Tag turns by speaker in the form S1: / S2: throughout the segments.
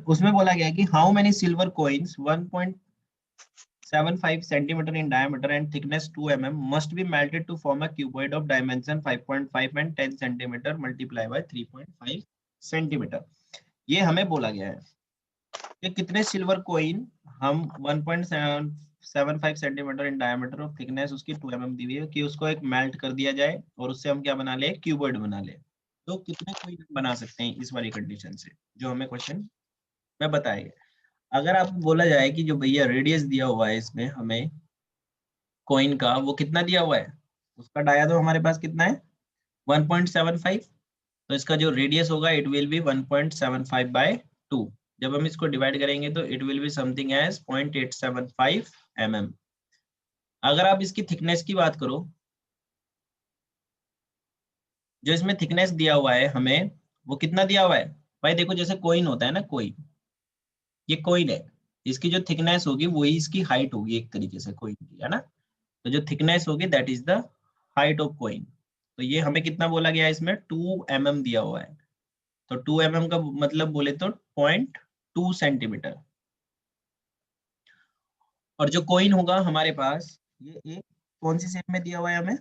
S1: उसमें बोला गया कि how many silver coins 1.75 centimeter in diameter and thickness 2 mm must be melted to form a cuboid of dimension 5.5 and 10 centimeter multiply by 3.5 centimeter। ये हमें बोला गया है कि कितने सिल्वर कॉइन हम 1.75 सेंटीमीटर इन डायमीटर और थिकनेस उसकी 2 mm दी हुई है कि उसको एक मेल्ट कर दिया जाए और उससे हम क्या बना ले, क्यूबॉइड बना ले। तो कितने कॉइन बना सकते हैं इस वाली कंडीशन से, जो हमें क्वेश्चन में बताएगा। अगर आपको बोला जाए कि जो भैया रेडियस दिया हुआ है इसमें हमें कॉइन का, वो कितना दिया हुआ है, उसका डाया हमारे पास कितना है 1.75, तो इसका जो रेडियस होगा इट विल बी 1.75/2। जब हम इसको डिवाइड करेंगे तो it will be something as 0.875 mm। अगर आप इसकी थिकनेस की बात करो, जो इसमें थिकनेस दिया हुआ है हमें, वो कितना दिया हुआ है भाई, देखो जैसे कोइन होता है ना, कोइन, ये कोइन है, इसकी जो थिकनेस होगी वही इसकी हाइट होगी एक तरीके से कोइन की, है ना। तो जो थिकनेस होगी that is the height of coin. तो ये हमें कितना बोला गया है, इसमें 2 mm दिया हुआ है। तो 2 mm का मतलब बोले तो 0.2 सेंटीमीटर। और जो कॉइन होगा हमारे पास, ये एक कौन सी शेप में दिया हुआ है हमें,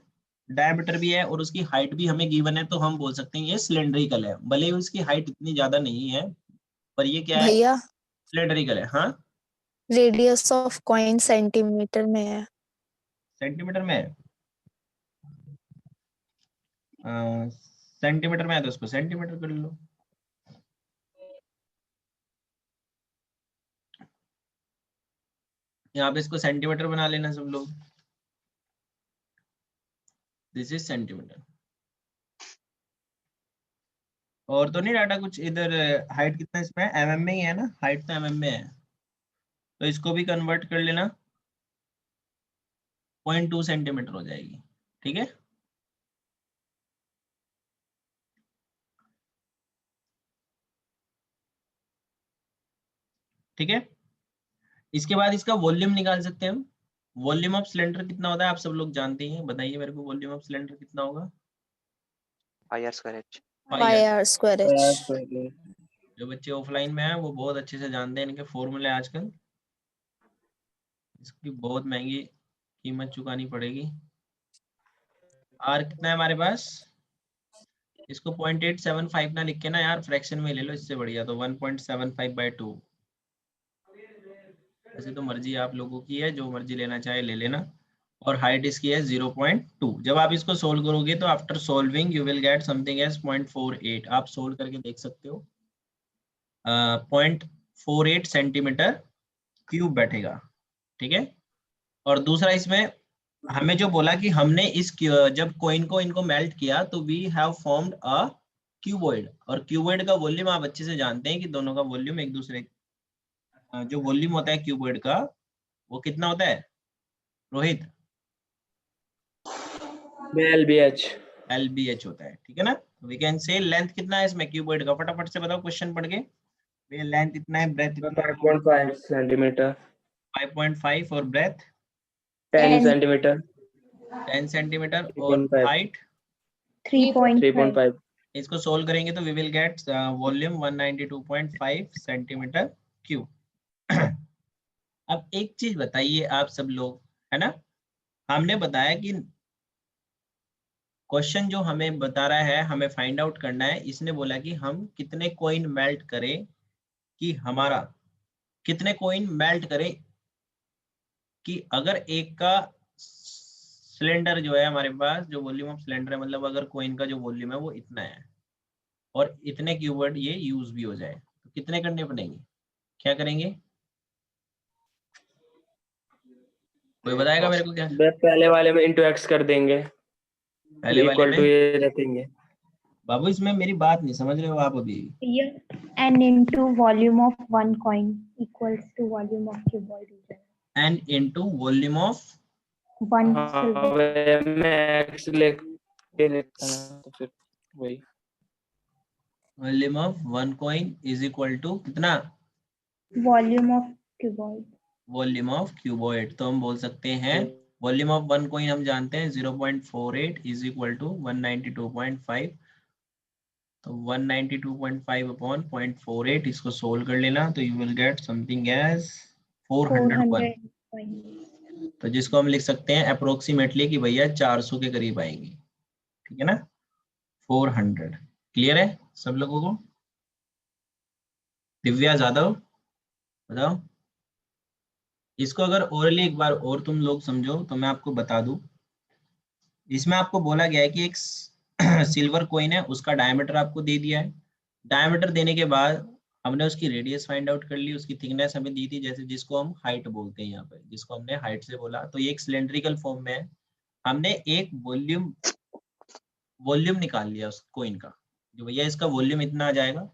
S1: डायमीटर भी है और उसकी हाइट भी हमें गिवन है, तो हम बोल सकते हैं ये सिलेंड्रिकल है। भले ही उसकी हाइट इतनी ज्यादा नहीं है, पर ये क्या है,
S2: भैया
S1: सिलेंड्रिकल है। हाँ,
S2: रेडियस ऑफ कॉइन सेंटीमीटर में है।
S1: सेंटीमीटर में है, सेंटीमीटर में है तो उसको सेंटीमीटर कर लो। यहाँ पे इसको सेंटीमीटर बना लेना सब लोग, दिस इज सेंटीमीटर। और तो नहीं डाटा कुछ इधर, हाइट कितना इसमें है, mm में ही है ना, हाइट तो mm में है, तो इसको भी कन्वर्ट कर लेना, 0.2 सेंटीमीटर हो जाएगी। ठीक है, ठीक है। इसके बाद इसका वॉल्यूम निकाल सकते हैं हम। वॉल्यूम ऑफ सिलेंडर कितना होता है आप सब लोग जानते हैं, बताइए मेरे को, वॉल्यूम ऑफ सिलेंडर कितना होगा।
S3: IR²H।
S2: πr²h।
S1: जो बच्चे ऑफलाइन में हैं वो बहुत अच्छे से जानते हैं इनके फॉर्मूले। आजकल इसकी बहुत महंगी कीमत चुकानी पड़ेगी। आर कितना है हमारे पास, इसको 0.875 ना लिख के ना यार फ्रैक्शन में ले लो, इससे बढ़िया तो 1.75/2। ऐसे तो मर्जी आप लोगों की है, जो मर्जी लेना चाहे ले लेना। और हाइट इसकी है 0.2। जब आप इसको सोल्व करोगे तो after solving you will get something as 0.48। आप सोल्व करके देख सकते हो, 0.48 सेंटीमीटर क्यूब बैठेगा। ठीक है। और दूसरा इसमें हमें जो बोला कि हमने इस जब कॉइन को इनको मेल्ट किया तो we have formed a cuboid. और क्यूबॉइड का वॉल्यूम आप अच्छे से जानते हैं कि दोनों का वॉल्यूम एक दूसरे, जो वॉल्यूम होता है क्यूबॉइड का वो कितना होता है रोहित,
S4: LBH
S1: LBH होता है। ठीक है ना। वी कैन से लेंथ कितना है इसमें क्यूबॉइड का, फटाफट से बताओ क्वेश्चन पढ़ के। लेंथ इतना है, ब्रेथ इतना है,
S4: 5.5 सेंटीमीटर,
S1: 5.5 और ब्रेथ
S4: 10 सेंटीमीटर,
S1: 10 सेंटीमीटर और
S4: 3.5
S1: हाइट
S4: 3.5।
S1: इसको सोल्व करेंगे तो we will get volume 192.5 centimetre cube. अब एक चीज बताइए आप सब लोग, है ना, हमने बताया कि क्वेश्चन जो हमें बता रहा है हमें फाइंड आउट करना है, इसने बोला कि हम कितने कॉइन मेल्ट करें, कि हमारा कितने कॉइन मेल्ट करें, कि अगर एक का सिलेंडर जो है हमारे पास, जो वॉल्यूम ऑफ सिलेंडर है, मतलब अगर कॉइन का जो वॉल्यूम है वो इतना है और इतने क्यूबॉइड ये यूज भी हो जाए, तो कितने करने पड़ेंगे, क्या करेंगे, कोई बताएगा मेरे को क्या।
S4: पहले वाले में इंटू एक्स कर देंगे,
S1: पहले वाले
S4: इक्वल टू
S1: में,
S4: ये रखेंगे।
S1: बाबू इसमें मेरी बात नहीं समझ रहे हो आप अभी।
S5: n into volume of one coin equals to volume of cuboid.
S1: n into volume of
S5: One
S4: हाँ,
S5: silver.
S4: मैं एक्स लेके लिखता ना तो फिर वही
S1: volume of one coin is equal to कितना,
S5: Volume of cuboid.
S1: Volume of cuboid. तो हम बोल सकते हैं वॉल्यूम ऑफ वन कॉइन हम जानते हैं 0.48 इज इक्वल टू 192.5 तो 192.5 अपॉन 0.48 इसको सोल्व कर लेना, तो you will get something as 401।
S5: 400
S1: तो जिसको हम लिख सकते हैं अप्रोक्सीमेटली कि भैया 400 के करीब आएंगी, ठीक है ना। 400 क्लियर है सब लोगों को। दिव्या जादव बताओ, इसको अगर ओरली एक बार और तुम लोग समझो तो मैं आपको बता दूं। इसमें आपको बोला गया है कि एक सिल्वर कॉइन है, उसका डायमीटर आपको दे दिया है। डायमीटर देने के बाद हमने उसकी रेडियस फाइंड आउट कर ली, उसकी थिकनेस हमें दी थी, जैसे जिसको हम हाइट बोलते हैं यहाँ पे, जिसको हमने हाइट से बोला। तो ये एक सिलेंड्रिकल फॉर्म में है। हमने एक वॉल्यूम निकाल लिया उस कॉइन का, जो भैया इसका वॉल्यूम इतना आ जाएगा।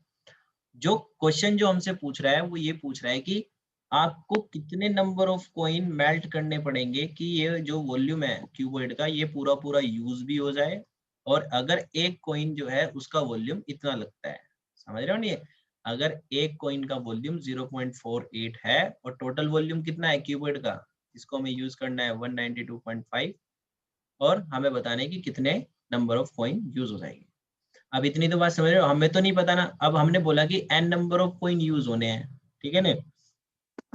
S1: जो क्वेश्चन जो हमसे पूछ रहा है वो ये पूछ रहा है कि आपको कितने नंबर ऑफ कॉइन मेल्ट करने पड़ेंगे कि ये जो वॉल्यूम है क्यूबॉइड का ये पूरा पूरा यूज भी हो जाए, और अगर एक कॉइन जो है उसका वॉल्यूम इतना लगता है। समझ रहे हो नहीं? अगर एक कॉइन का वॉल्यूम 0.48 है और टोटल वॉल्यूम कितना है क्यूबॉइड का, इसको हमें यूज करना है 192.5, और हमें बताना है कि कितने नंबर ऑफ कॉइन यूज हो जाएंगे। अब इतनी तो बात समझ रहे हो, हमें तो नहीं पता ना। अब हमने बोला कि n number of coin use होने हैं, ठीक है ना।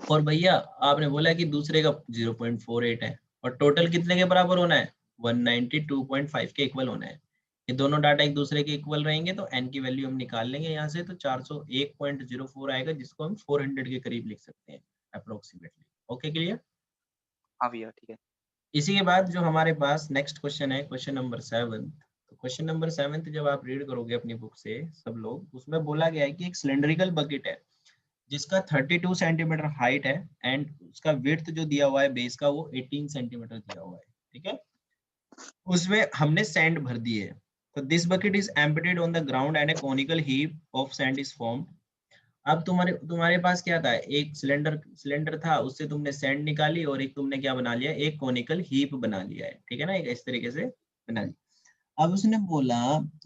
S1: और भैया आपने बोला कि दूसरे का 0.48 है, और टोटल कितने के बराबर होना है, 192.5 के इक्वल होना है। ये दोनों डाटा एक दूसरे के इक्वल रहेंगे तो n की वैल्यू हम निकाल लेंगे यहाँ से, तो 401.04 आएगा, जिसको हम 400 के करीब लिख सकते हैं अप्रोक्सीमेटली। Okay clear?
S4: हाँ भैया ठीक है।
S1: इसी के बाद जो हमारे पास नेक्स्ट क्वेश्चन है, क्वेश्चन नंबर 7। तो क्वेश्चन नंबर 7 जब आप रीड करोगे अपनी बुक से सब लोग, उसमें बोला गया है कि एक सिलेंड्रिकल बकेट है जिसका 32 सेंटीमीटर हाइट है, एंड उसका विड्थ जो दिया हुआ है बेस का वो 18 सेंटीमीटर दिया हुआ है, ठीक है। उसमें हमने सैंड भर दी है। तो this bucket is emptied on the ground and A conical heap of sand is formed. अब तुम्हारे पास क्या था, एक सिलेंडर था, उससे तुमने सैंड निकाली, और एक तुमने क्या बना लिया, एक कॉनिकल हीप बना लिया है, ठीक है ना, एक इस तरीके से बना लिया। अब उसने बोला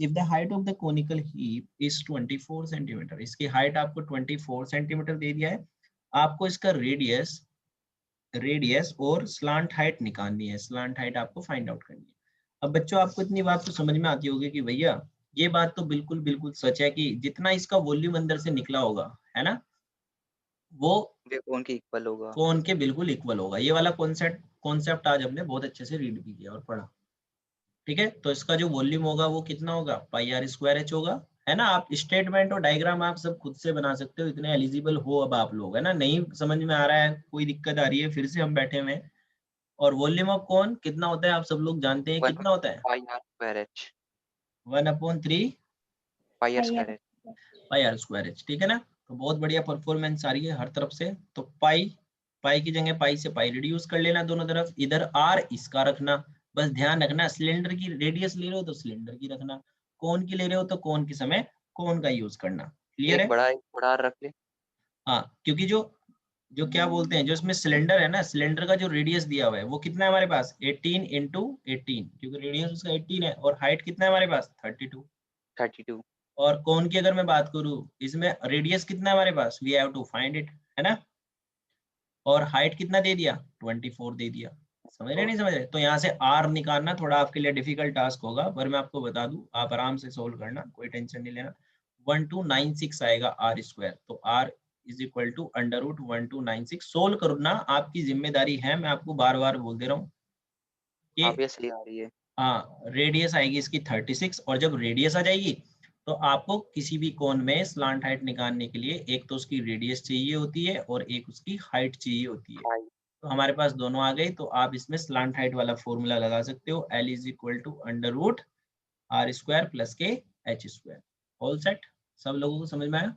S1: if the height of the conical heap is 24 centimetre, इसकी हाइट आपको 24 सेंटीमीटर दे दिया है। आपको इसका रेडियस और स्लांट हाइट निकालनी है, स्लांट हाइट आपको फाइंड आउट करनी है। अब बच्चों आपको इतनी बात तो समझ में आती होगी कि भैया ये बात तो बिल्कुल बिल्कुल सच है कि जितना इसका वॉल्यूम अंदर से निकला होगा, है ना, वो
S4: वे कौन के इक्वल होगा।
S1: कौन के बिल्कुल इक्वल होगा। ये वाला कॉन्सेप्ट आज हमने बहुत अच्छे से रीड भी किया और पढ़ा, ठीक है। तो इसका जो वॉल्यूम होगा वो कितना होगा, पाई आर स्क्वायर एच होगा, है ना। आप स्टेटमेंट और डायग्राम आप सब खुद से बना सकते हो, इतने एलिजिबल हो अब आप लोग, है ना। नहीं समझ में आ रहा है, कोई दिक्कत आ रही है, फिर से हम बैठे हुए हैं। और वॉल्यूम ऑफ कौन कितना होता है आप सब लोग जानते हैं,
S4: 1
S1: कितना होता है,
S4: pi r square h.
S1: 1/3
S4: pi r square h.
S1: Pi r square h, ठीक है ना। तो बहुत बढ़िया परफॉर्मेंस आ रही है हर तरफ से। तो पाई पाई की जगह पाई से पाई रिड्यूस कर लेना दोनों तरफ, इधर आर इसका रखना। बस ध्यान रखना सिलेंडर की रेडियस ले रहे हो तो सिलेंडर की रखना, कोन की ले रहे हो तो कोन के समय कोन का यूज करना। क्लियर है?
S4: एक बड़ा R रख ले।
S1: हाँ, क्योंकि जो जो क्या बोलते हैं, जो इसमें सिलेंडर है ना, सिलेंडर का जो रेडियस दिया हुआ है वो कितना है हमारे पास, 18 इंटू 18, क्योंकि रेडियस उसका 18 है, और हाइट कितना है हमारे पास 32।
S4: 32।
S1: और कौन की अगर मैं बात करूं, इसमें रेडियस कितना है हमारे पास, we have to find it, है ना। और हाइट कितना दे दिया, 24 दे दिया। समझ रहे नहीं समझ रहे? तो यहाँ से आर निकालना थोड़ा आपके लिए डिफिकल्ट टास्क होगा, पर मैं आपको बता दूं आप आराम से सोल्व करना, कोई टेंशन नहीं लेना। 1296 आएगा आर स्क्वायर। तो r is equal to under root 1296। Solve करना आपकी जिम्मेदारी है, मैं आपको बार बार बोल दे रहा हूँ
S4: हाँ
S1: कि
S4: भैया सही आ रही है।
S1: हाँ, रेडियस आएगी इसकी 36, और जब रेडियस आ जाएगी तो आपको किसी भी कोण में स्लांट हाइट निकालने के लिए एक तो उसकी रेडियस चाहिए होती है और एक उसकी हाइट चाहिए होती है।
S4: हाई।
S1: तो हमारे पास दोनों आ गई, तो आप इसमें स्लांट हाइट वाला फॉर्मूला लगा सकते हो, L is equal to under root r square plus के एच स्क्वायर। ऑल सेट, सब लोगों को समझ में आया?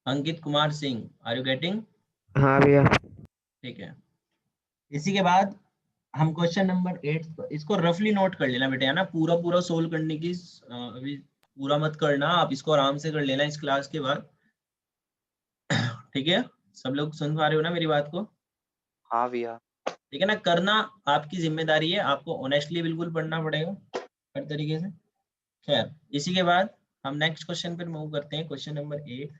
S1: Ankit Kumar Singh, are you getting?
S3: हाँ भैया।
S1: ठीक है। इसी के बाद हम क्वेश्चन नंबर 8, इसको रफली नोट कर लेना बेटे, है ना। पूरा पूरा सोल्व करने की अभी पूरा मत करना, आप इसको आराम से कर लेना इस क्लास के बाद, ठीक है। सब लोग सुन पा रहे हो ना मेरी बात को?
S4: हाँ भैया।
S1: ठीक है ना, करना आपकी जिम्मेदारी है, आपको ऑनेस्टली बिल्कुल पढ़ना पड़ेगा हर तरीके से। खैर, इसी के बाद हम नेक्स्ट क्वेश्चन पर मूव करते हैं, क्वेश्चन नंबर 8।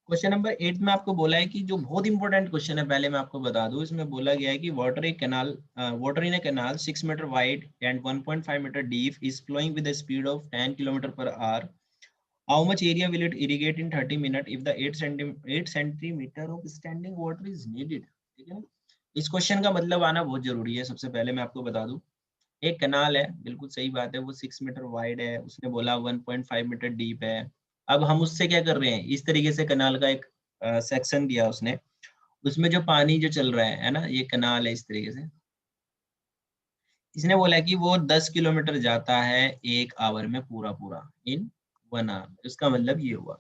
S1: क्वेश्चन नंबर 8 में आपको बोला है कि जो बहुत इंपॉर्टेंट क्वेश्चन है, पहले मैं आपको बता दूं, इसमें बोला गया है कि water in a canal 6 metre wide and 1.5 metre deep is flowing with the speed of 10 kilometre per hour. How much area will it irrigate in 30 minute if the 8 centimetre of standing water is needed. ठीक है ना. इस question का मतलब आना बहुत जरूरी है. सबसे पहले मैं आपको बता दूं, एक कनाल है, बिल्कुल सही बात है, वो 6 मीटर वाइड है, उसने बोला 1.5 मीटर डीप है. अब हम उससे क्या कर रहे हैं, इस तरीके से कनाल का एक सेक्शन दिया उसने, उसमें जो पानी जो चल रहा है ना, ये कनाल है इस तरीके से. इसने बोला कि वो 10 किलोमीटर जाता है 1 आवर में, पूरा पूरा इन 1 आवर. इसका मतलब ये हुआ.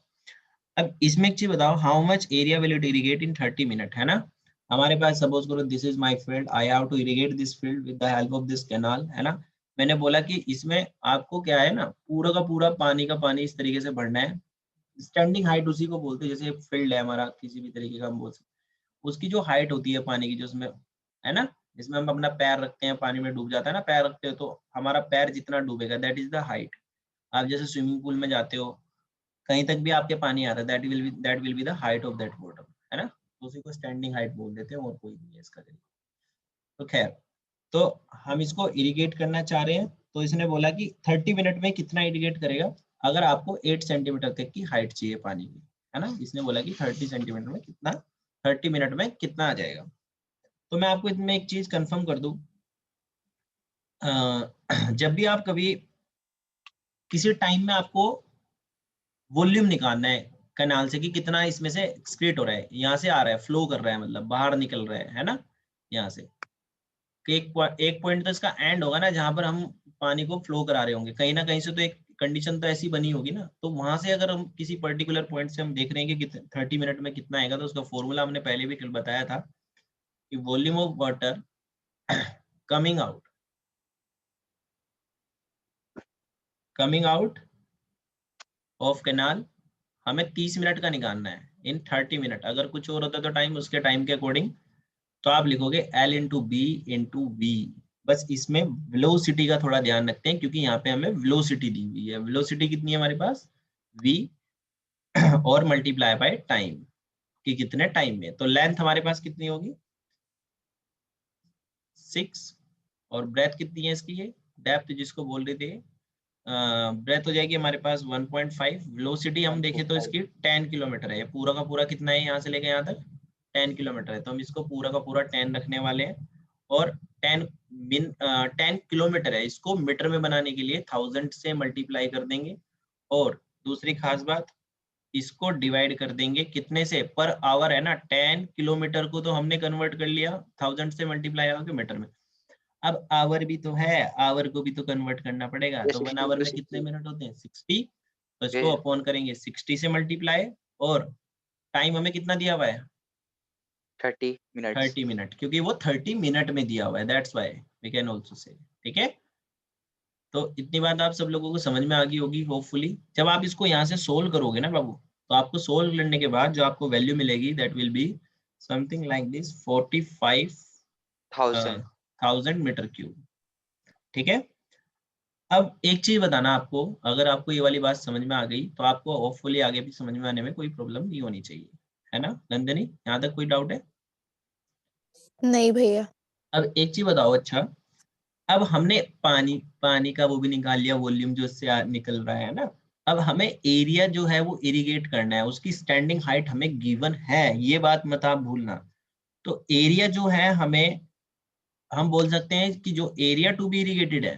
S1: अब इसमें एक चीज बताओ, how much area will it irrigate in 30 minute, है ना. हमारे पास सपोज करो this is my field, I have to irrigate this field with the help of this canal, है ना. मैंने बोला कि इसमें आपको क्या है ना, पूरा का पूरा पानी का पानी इस तरीके से भरना है. स्टैंडिंग हाइट उसी को बोलते हैं, जैसे फील्ड है हमारा किसी भी तरीके का हम बोल सकते, उसकी जो हाइट होती है पानी की, जो उसमें है ना, जिसमें हम अपना पैर रखते हैं, पानी में डूब जाता है ना, पैर रखते हो तो हमारा पैर जितना डूबेगा दैट इज द हाइट. आप जैसे स्विमिंग पूल में जाते हो, कहीं तक भी आपके पानी आता है, that will be the height of that water, है ना. तो उसी को स्टैंडिंग हाइट बोल देते हैं, और कोई नहीं है इसका तरीका. तो खैर, तो हम इसको इरिगेट करना चाह रहे हैं, तो इसने बोला कि 30 मिनट में कितना इरिगेट करेगा, अगर आपको 8 सेंटीमीटर तक की हाइट चाहिए पानी की, है ना. इसने बोला कि 30 सेंटीमीटर में कितना, 30 मिनट में कितना आ जाएगा. तो मैं आपको इसमें एक चीज कंफर्म कर दूं, जब भी आप कभी किसी टाइम में आपको वॉल्यूम निकालना है कैनाल से कि कितना इसमें से एक्सक्रीट हो रहा है, यहाँ से आ रहा है, फ्लो कर रहा है, मतलब बाहर निकल रहा है ना, यहाँ से कि एक पॉइंट तो इसका एंड होगा ना, जहां पर हम पानी को फ्लो करा रहे होंगे, कहीं ना कहीं से तो एक कंडीशन तो ऐसी बनी होगी ना. तो वहां से अगर हम किसी पर्टिकुलर पॉइंट से हम देख रहे हैं कि 30 मिनट में कितना आएगा, तो उसका फॉर्मूला हमने पहले भी कल बताया था कि volume of water coming out of canal हमें 30 मिनट का निकालना है इन 30 मिनट. अगर कुछ और होता तो टाइम, उसके टाइम के अकॉर्डिंग तो आप लिखोगे L into B into V. बस इसमें वेलोसिटी का थोड़ा ध्यान रखते हैं, क्योंकि यहाँ पे हमें वेलोसिटी दी हुई है. वेलोसिटी कितनी है हमारे पास, v, और मल्टीप्लाई बाय टाइम, कि कितने टाइम में. तो लेंथ हमारे पास कितनी होगी 6, और ब्रेथ कितनी है इसकी, ये डेप्थ जिसको बोल रहे थे, ब्रेथ हो जाएगी हमारे पास 1.5. वेलोसिटी हम देखें तो इसकी 10 किलोमीटर है. पूरा का पूरा कितना है यहाँ से लेके यहाँ तक 10 किलोमीटर है. तो हम इसको पूरा का पूरा 10 रखने वाले हैं, और 10 किलोमीटर है, इसको मीटर में बनाने के लिए 1000 से मल्टीप्लाई कर देंगे. और दूसरी खास बात, इसको डिवाइड कर देंगे कितने से, पर आवर है ना. 10 किलोमीटर को तो हमने कन्वर्ट कर लिया 1000 से मल्टीप्लाई होकर मीटर में. अब आवर भी तो है, आवर को भी तो कन्वर्ट करना पड़ेगा. तो 1 आवर में कितने मिनट होते हैं 60. तो इसको अपॉन करेंगे 60 से मल्टीप्लाई, और टाइम हमें कितना दिया हुआ है
S4: 30 मिनट्स.
S1: 30 मिनट, क्योंकि वो 30 मिनट में दिया हुआ है, that's why we can also say. ठीक है. तो इतनी बात आप सब लोगों को समझ में आ गई होगी होपफुली. जब आप इसको यहाँ से सोल्व करोगे ना बाबू, तो आपको सोल्व करने के बाद जो आपको वैल्यू मिलेगी that will be something like this 45,000 metre cube. ठीक है. अब एक चीज बताना आपको, अगर आपको ये वाली बात समझ में आ गई तो आपको होपफुली आगे भी समझ में आने में कोई प्रॉब्लम नहीं होनी चाहिए, है ना. नंदिनी, यहाँ तक कोई डाउट है?
S2: नहीं भैया.
S1: अब एक चीज बताओ, अच्छा अब हमने पानी का वो भी निकाल लिया, वॉल्यूम जो इससे निकल रहा है ना. अब हमें एरिया जो है वो इरिगेट करना है, उसकी स्टैंडिंग हाइट हमें गिवन है, ये बात मत आप भूलना. तो एरिया जो है हमें, हम बोल सकते हैं कि जो एरिया टू बी इरिगेटेड है,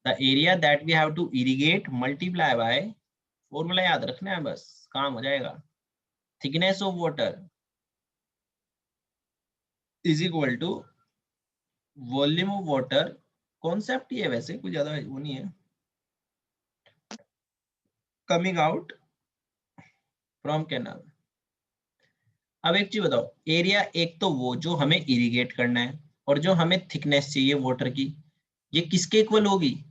S1: the area that we have to irrigate multiply by, formula याद रखना है बस, काम हो जाएगा. Thickness of water is equal to volume of water. Concept ही है वैसे, कोई ज्यादा वो नहीं है. Coming out from canal. अब एक चीज बताओ, एरिया एक तो वो जो हमें इरिगेट करना है, और जो हमें थिकनेस चाहिए वाटर की, ये किसके इक्वल होगी,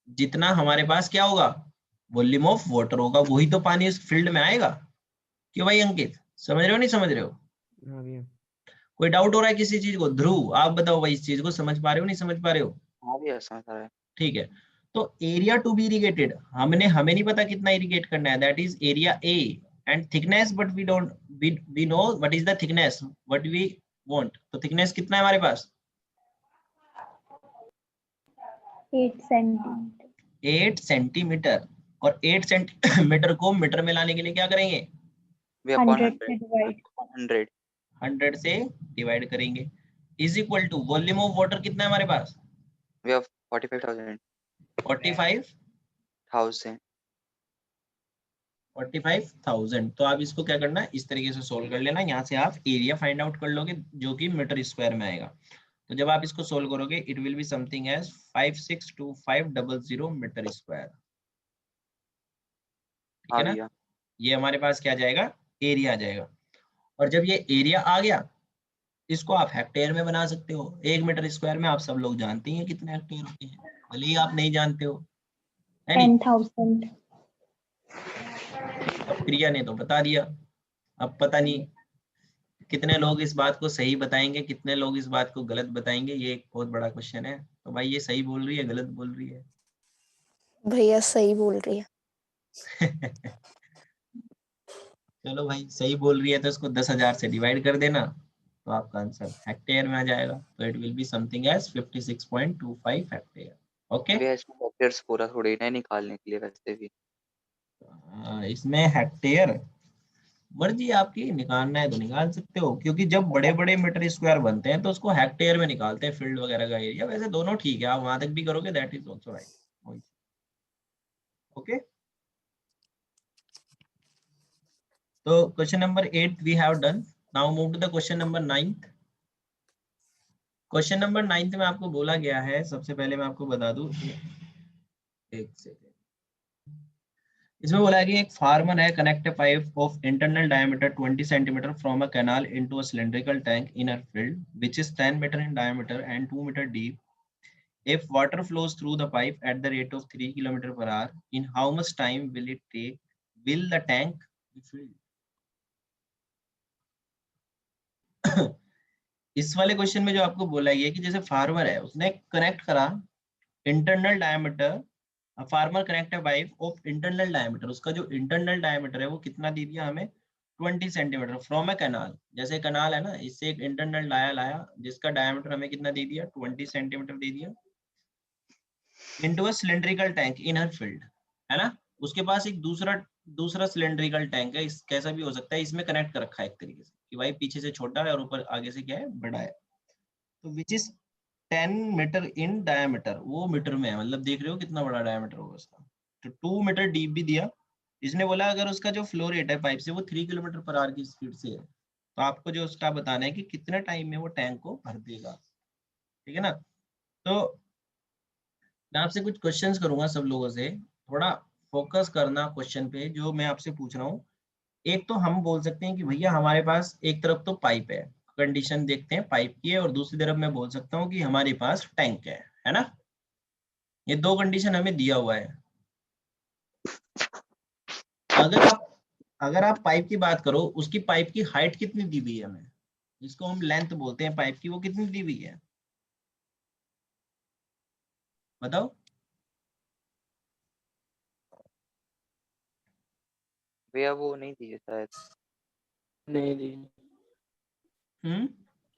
S1: जितना हमारे पास क्या होगा वॉल्यूम ऑफ वाटर होगा, वही तो पानी इस फील्ड में आएगा. क्यों भाई अंकित, समझ रहे हो नहीं समझ रहे हो?
S4: हाँ भैया.
S1: कोई डाउट हो रहा है किसी चीज को? ध्रुव आप बताओ भाई, इस चीज को समझ पा रहे हो नहीं समझ पा रहे हो?
S4: हाँ भैया समझ आ रहा है.
S1: ठीक है. तो एरिया टू बी इरिगेटेड, हमें नहीं पता कितना इरिगेट करना है, that is area A, and thickness, but we don't, we know what is the thickness, what we want. तो थिकनेस कितना है हमारे पास?
S5: 8 सेंटीमीटर।
S1: 8 सेंटीमीटर। और 8 सेंटीमीटर को मीटर में लाने के लिए क्या करेंगे?
S4: वी अपॉन
S5: 100 से डिवाइड।
S4: 100
S1: 100 से डिवाइड करेंगे। Is equal to volume of water कितना है हमारे पास?
S4: We have 45,000
S1: 45,000। 45,000। तो आप इसको क्या करना है, इस तरीके से सोल्व कर लेना। यहाँ से आप एरिया फाइंड आउट कर लोगे जो कि मीटर स्क्वायर में आएगा। तो जब आप इसको सोल्व करोगे it will be something as 562500 metre square. ठीक
S4: आ
S1: है ना?
S4: गया।
S1: ये हमारे पास क्या जाएगा? एरिया आ जाएगा। और जब ये एरिया आ गया, इसको आप हेक्टेयर में बना सकते हो। 1 मीटर स्क्वायर में आप सब लोग जानते हैं कितने हेक्टेयर होते हैं, भले ही आप नहीं जानते हो, है नहीं?
S5: 10,000।
S1: अब प्रिया ने तो बता दिया। अब पता नहीं कितने लोग इस बात को सही बताएंगे, कितने लोग इस बात को गलत बताएंगे, ये एक बहुत बड़ा क्वेश्चन है। तो भाई ये सही बोल रही है, गलत बोल रही है?
S2: भैया सही बोल रही है।
S1: चलो भाई, सही बोल रही है तो इसको 10,000 से डिवाइड कर देना, तो आपका आंसर हेक्टेयर में आ जाएगा। तो it will be something as 56.25 hectare. Okay.
S4: We have hectares पूरा थोड़ी ना निकालने के लिए वैसे भी।
S1: इसमें हेक्टेयर मर्जी आपकी, निकालना है तो निकाल सकते हो, क्योंकि जब बड़े बड़े मीटर स्क्वायर बनते हैं तो उसको हेक्टेयर में निकालते हैं, फील्ड वगैरह का एरिया। वैसे दोनों ठीक है, आप वहां तक भी करोगे, that is also right. Okay. तो question number 8 we have done. Now move to the question number 9। Question number 9 में आपको बोला गया है, सबसे पहले मैं आपको बता दूं, एक सेकेंड। इसमें बोला है कि एक फार्मर है connect a pipe of internal diameter 20 centimeter from a canal into a cylindrical tank in a field which is 10 meter in diameter and 2 meter deep. If water flows through the pipe at the rate of 3 kilometer per hour, in how much time will it take? Will the tank be filled? इस वाले question में जो आपको बोला गया है कि जैसे फार्मर है, उसने कनेक्ट करा इंटरनल डायमीटर, फार्मर कनेक्ट है पाइप ऑफ इंटरनल डायमीटर, उसका जो इंटरनल डायमीटर है वो कितना दे दिया हमें? 20 सेंटीमीटर फ्रॉम ए कैनाल। जैसे कैनाल है ना, इससे एक इंटरनल लाया जिसका डायमीटर हमें कितना दे दिया? 20 सेंटीमीटर दे दिया, into a cylindrical tank in her field, है ना? उसके पास एक दूसरा दूसरा सिलेंड्रिकल टैंक है, इस कैसा भी हो सकता है, इसमें कनेक्ट कर रखा है एक तरीके से कि भाई पीछे से छोटा है और ऊपर आगे से क्या है, बड़ा है। तो which is 10 metre in diameter, वो मीटर में है, मतलब देख रहे हो कितना बड़ा डायमीटर होगा उसका। तो 2 मीटर डीप भी दिया। इसने बोला अगर उसका जो फ्लो रेट है पाइप से वो 3 किलोमीटर पर आवर की स्पीड से है, तो आपको जो उसका बताना है कि कितने टाइम में वो टैंक को भर देगा। ठीक है ना? तो मैं आपसे कुछ क्वेश्चंस करूंगा सब लोगों से, थोड़ा फोकस करना क्वेश्चन पे जो मैं आपसे पूछ रहा हूँ। एक तो हम बोल सकते हैं कि भैया हमारे पास एक तरफ तो पाइप है, कंडीशन देखते हैं पाइप की है, और दूसरी तरफ मैं बोल सकता हूँ कि हमारे पास टैंक है ना? ये दो कंडीशन हमें दिया हुआ है। अगर आप पाइप की बात करो, उसकी पाइप की हाइट कितनी दी हुई है हमें, जिसको हम लेंथ बोलते हैं पाइप की, वो कितनी दी हुई है बताओ?
S4: भैया वो नहीं दिए शायद।
S3: नहीं दी,
S1: हम्म।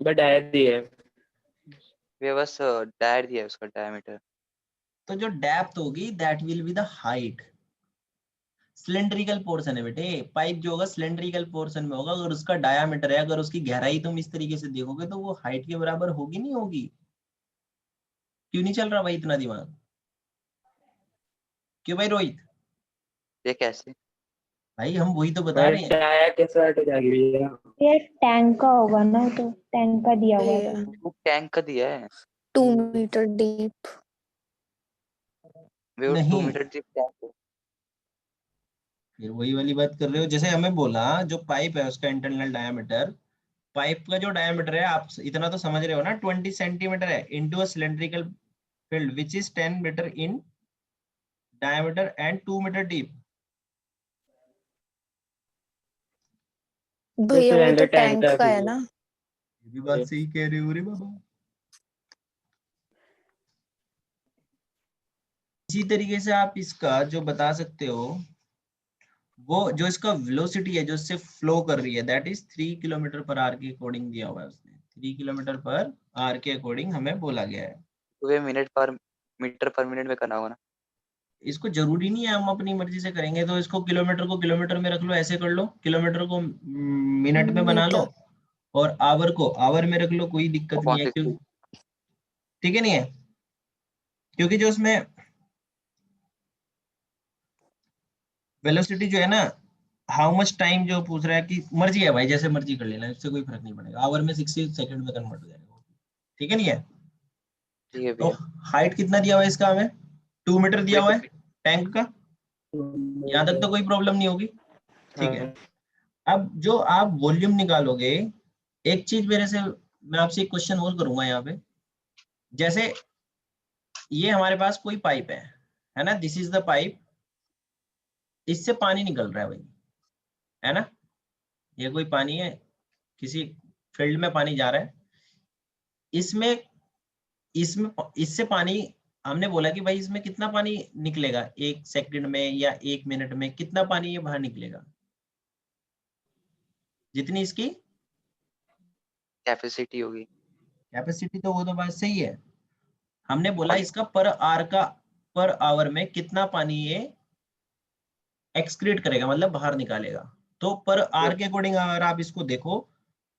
S3: बट डायर दी है।
S4: भैया बस डायर दिया है उसका डायमीटर।
S1: तो जो डेप्थ होगी that will be the height. Cylindrical portion है बेटे, पाइप जो होगा सिलेंड्रिकल पोर्शन में होगा। अगर उसका डायामीटर है, अगर उसकी गहराई तुम इस तरीके से देखोगे तो वो हाइट के बराबर होगी नहीं होगी? क्यों नहीं चल रहा भाई इतना दिमाग? क्यों भाई रोहित?
S4: ये कैसे?
S1: भाई हम वही तो बता
S3: और
S1: रहे हैं।
S3: टायर के साथ हो जाएगी भैया।
S5: ये टैंक का होगा ना, तो टैंक का दिया हुआ है।
S2: भैया
S4: वो टैंक का दिया है।
S2: 2 मीटर डीप।
S4: वो 2
S1: नहीं,
S4: मीटर डीप टैंक है।
S1: फिर वही वाली बात कर रहे हो। जैसे हमें बोला जो पाइप है उसका इंटरनल डायमीटर, पाइप का जो डायमीटर है आप इतना तो समझ रहे हो ना, 20 सेंटीमीटर है into a cylindrical field which is 10 metre in diameter and 2 metre deep.
S2: भैया वो तो
S3: सिलेंडर टैंक
S2: टैंक
S3: का
S2: का है
S3: भैया।
S2: ना।
S1: ये भी बात सही कह रहे हो रे बाबा। इसी तरीके से आप इसका जो बता सकते हो वो जो इसका वेलोसिटी है जो इससे फ्लो कर रही है that is 3 kilometre per our के अकॉर्डिंग दिया हुआ है उसने। 3 किलोमीटर पर आवर के अकॉर्डिंग हमें बोला गया है।
S4: तो ये मीटर पर मिनट में करना होगा ना।
S1: इसको जरूरी नहीं है हम अपनी मर्जी से करेंगे, तो इसको किलोमीटर को किलोमीटर में रख लो, ऐसे कर लो, किलोमीटर को मिनट में बना लो
S2: मीटर।
S1: और आवर को आवर में रख लो, कोई दिक्कत नहीं
S4: अपॉन
S1: है
S4: 60।
S1: क्योंकि ठीक है नहीं है, क्योंकि जो उसमें वेलोसिटी जो है ना, हाउ मच टाइम जो पूछ रहा है कि मर्जी है भाई, जैसे मर्जी कर लेना, इससे कोई फर्क नहीं पड़ेगा, आवर में 60 सेकंड में कन्वर्ट हो जाएगा। ठीक है नहीं है।
S4: ठीक है
S1: तो
S4: भैया।
S1: हाइट कितना दिया हुआ है इसका, हमें 2 मीटर दिया
S4: वही
S1: हुआ
S4: तो
S1: है टैंक का, यहाँ तक तो कोई प्रॉब्लम नहीं होगी। ठीक है। अब जो आप वॉल्यूम निकालोगे, एक चीज मेरे से मैं आपसे एक क्वेश्चन और करूंगा यहाँ पे, जैसे ये हमारे पास कोई पाइप है ना, दिस इज द पाइप, इससे पानी निकल रहा है भाई, है ना, ये कोई पानी है, किसी फील्ड में पानी जा रहा है, इसमें इसमें इससे पानी, हमने बोला कि भाई इसमें कितना पानी निकलेगा एक सेकंड में या एक मिनट में, कितना पानी ये बाहर निकलेगा, जितनी इसकी
S4: कैपेसिटी होगी।
S1: कैपेसिटी, तो वो तो बात सही है, हमने बोला
S4: वॉल्यूम।
S1: इसका पर आवर में कितना पानी ये एक्सक्रीट करेगा, मतलब बाहर निकालेगा। तो पर आर के अकॉर्डिंग अगर आप इसको देखो,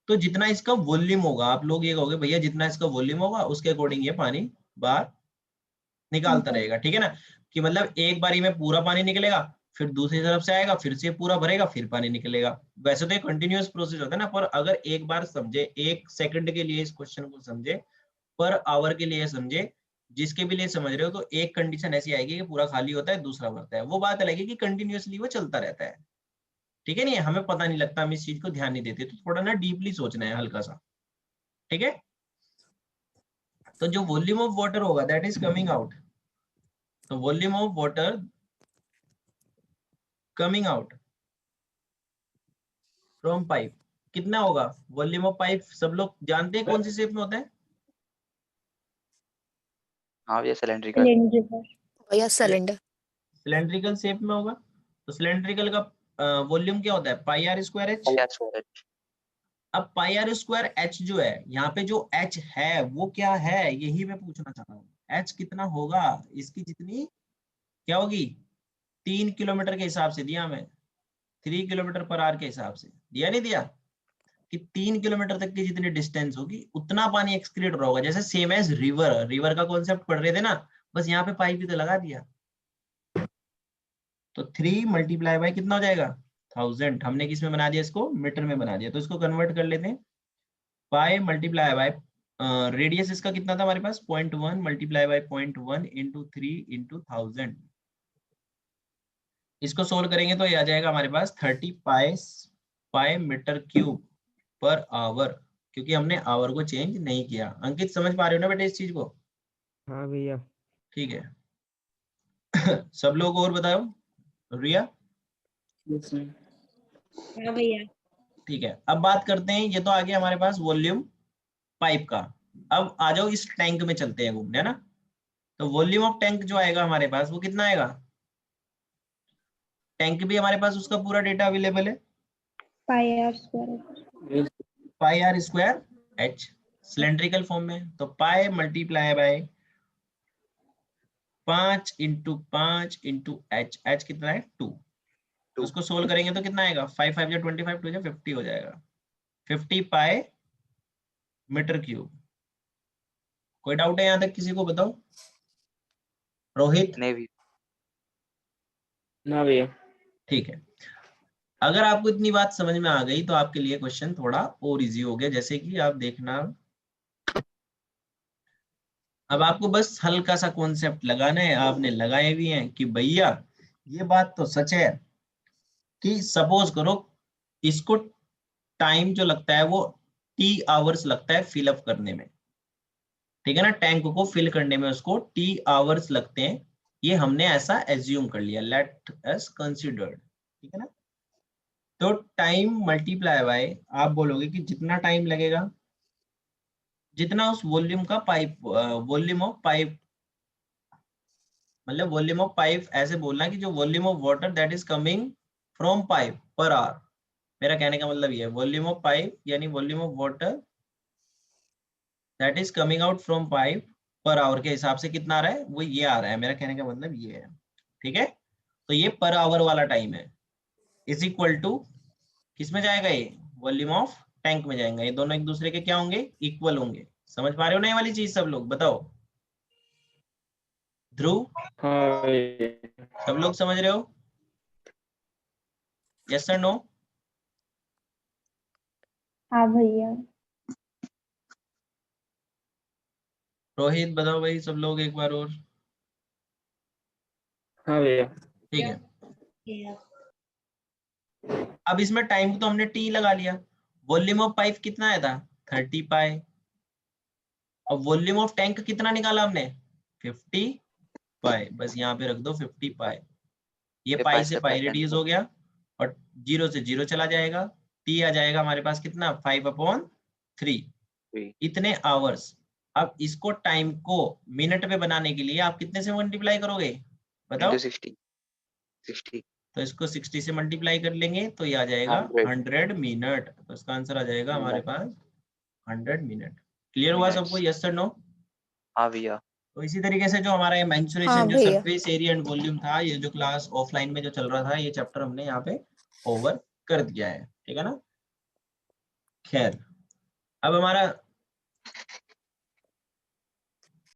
S1: तो जितना इसका वॉल्यूम होगा, आप लोग ये कहोगे भैया जितना इसका वॉल्यूम होगा उसके अकॉर्डिंग ये पानी बाहर निकालता रहेगा। ठीक है ना, कि मतलब एक बारी में पूरा पानी निकलेगा, फिर दूसरी तरफ से आएगा, फिर से पूरा भरेगा, फिर पानी निकलेगा। वैसे तो ये कंटिन्यूअस प्रोसेस होता है ना, पर अगर एक बार समझे, एक सेकंड के लिए इस क्वेश्चन को समझे, पर आवर के लिए समझे, जिसके भी लिए समझ रहे हो, तो एक कंडीशन ऐसी आएगी कि पूरा खाली होता है दूसरा भरता है, वो बात अलग है कि कंटिन्यूअसली वो चलता रहता है। ठीक है नहीं, हमें पता नहीं लगता, हम इस चीज को ध्यान नहीं देते, तो थोड़ा ना डीपली सोचना है हल्का सा। ठीक है। तो जो वॉल्यूम ऑफ वाटर होगा दैट इज कमिंग आउट, तो volume of water coming out from pipe कितना होगा, वॉल्यूम ऑफ पाइप सब लोग जानते हैं कौन सी शेप में होता है,
S4: हाँ भैया सिलेंड्रिकल।
S5: cylindrical,
S2: भैया सिलेंडर।
S1: सिलेंड्रिकल शेप में होगा। तो सिलेंड्रिकल का वॉल्यूम क्या होता है, पाई आर स्क्वायर एच। अब पाई आर स्क्वायर एच जो है, यहाँ पे जो एच है वो क्या है, यही मैं पूछना चाह रहा हूँ, एच कितना होगा, इसकी जितनी क्या होगी, 3 किलोमीटर के हिसाब से दिया हमें, 3 किलोमीटर पर आवर के हिसाब से दिया, नहीं दिया, कि 3 किलोमीटर तक की जितनी डिस्टेंस होगी उतना पानी एक्सक्रीट होगा, जैसे सेम एज रिवर, रिवर का कॉन्सेप्ट पढ़ रहे थे ना, बस यहाँ पे पाइप भी तो लगा दिया। तो 3 मल्टीप्लाई बाय कितना हो जाएगा 1000, हमने किस में बना दिया, इसको मीटर में बना दिया, तो इसको कन्वर्ट कर लेते हैं, पाई मल्टीप्लाई बाय रेडियस इसका कितना था हमारे पास 0.1 मल्टीप्लाई बाय 0.1 इंटू 3 इंटू 1000, इसको सोल्व करेंगे तो ये आ जाएगा हमारे पास 30 pi metre cube per hour, क्योंकि हमने आवर को चेंज नहीं किया। अंकित समझ पा रहे हो ना बेटे इस चीज को।
S3: हाँ भैया।
S1: ठीक है। सब लोग और बताओ, रिया।
S5: हाँ भैया।
S1: ठीक है, अब बात करते हैं, ये तो आ गया हमारे पास वॉल्यूम पाइप का। अब आ जाओ इस टैंक में चलते हैं घूमने, है ना। तो वॉल्यूम ऑफ टैंक जो आएगा हमारे पास वो कितना आएगा, टैंक भी हमारे पास उसका पूरा डेटा अवेलेबल है,
S5: pi r square,
S1: pi r square h cylindrical form में, तो pi multiply by 5 into 5 into h, h कितना है 2, तो उसको सोल्व करेंगे तो कितना आएगा 5 5 25 2 50 हो जाएगा, 50 पाई मीटर क्यूब। कोई डाउट है यहाँ तक किसी को, बताओ रोहित।
S4: नहीं भी।
S3: ना भैया।
S1: ठीक है, अगर आपको इतनी बात समझ में आ गई तो आपके लिए क्वेश्चन थोड़ा और इजी हो गया, जैसे कि आप देखना, अब आपको बस हल्का सा कॉन्सेप्ट लगाना है, आपने लगाए भी हैं कि भैया ये बात तो सच है कि सपोज करो इसको टाइम जो लगता है वो टी आवर्स लगता है फिल अप करने में, ठीक है ना, टैंक को फिल करने में उसको टी आवर्स लगते हैं, ये हमने ऐसा एज्यूम कर लिया, लेट अस कंसीडर्ड, ठीक है ना। तो टाइम मल्टीप्लाई बाय, आप बोलोगे कि जितना टाइम लगेगा, जितना उस वॉल्यूम का पाइप, वॉल्यूम ऑफ पाइप, मतलब वॉल्यूम ऑफ पाइप ऐसे बोलना कि जो volume of water that is coming from pipe per hour, मेरा कहने का मतलब ये है वॉल्यूम ऑफ पाइप यानी volume of water that is coming out from pipe per hour के हिसाब से कितना आ रहा है, वो ये आ रहा है। मेरा कहने का मतलब ये है, ठीक है। तो ये पर आवर वाला टाइम है, इज इक्वल टू किस में जाएगा, ये वॉल्यूम ऑफ टैंक में जाएगा। ये दोनों एक दूसरे के क्या होंगे, इक्वल होंगे। समझ पा रहे हो ना ये वाली चीज सब लोग, बताओ। ध्रुव,
S3: हाँ भैया।
S1: सब लोग समझ रहे हो? यस और नो?
S5: हाँ भैया।
S1: रोहित बताओ भाई, सब लोग एक बार और।
S3: हाँ भैया।
S1: ठीक है, अब इसमें टाइम तो हमने टी लगा लिया। वॉल्यूम ऑफ पाइप कितना आया था, 30 पाई। अब वॉल्यूम ऑफ टैंक कितना निकाला हमने, 50 पाई। बस यहाँ पे रख दो 50 पाई। ये पाई से पाई रिड्यूस हो गया और 0 से 0 चला जाएगा। टी आ जाएगा हमारे पास कितना, 5/3 इतने आवर्स। अब इसको टाइम को मिनट में बनाने के लिए आप कितने से मल्टीप्लाई करोगे, बताओ।
S6: 60
S1: तो इसको 60 से मल्टीप्लाई कर लेंगे तो ये आ जाएगा 100 मिनट। तो इसका आंसर आ जाएगा हमारे पास 100 मिनट। क्लियर हुआ सबको, यस और नो?
S6: हाँ भैया।
S1: तो इसी तरीके से जो हमारा ये मेंसुरेशन
S2: हाँ
S1: जो
S2: भैया।
S1: सरफेस एरिया एंड वॉल्यूम था, ये जो क्लास ऑफलाइन में जो चल रहा था, ये चैप्टर हमने यहाँ पे ओवर कर दिया है, ठीक है ना। खैर, अब हमारा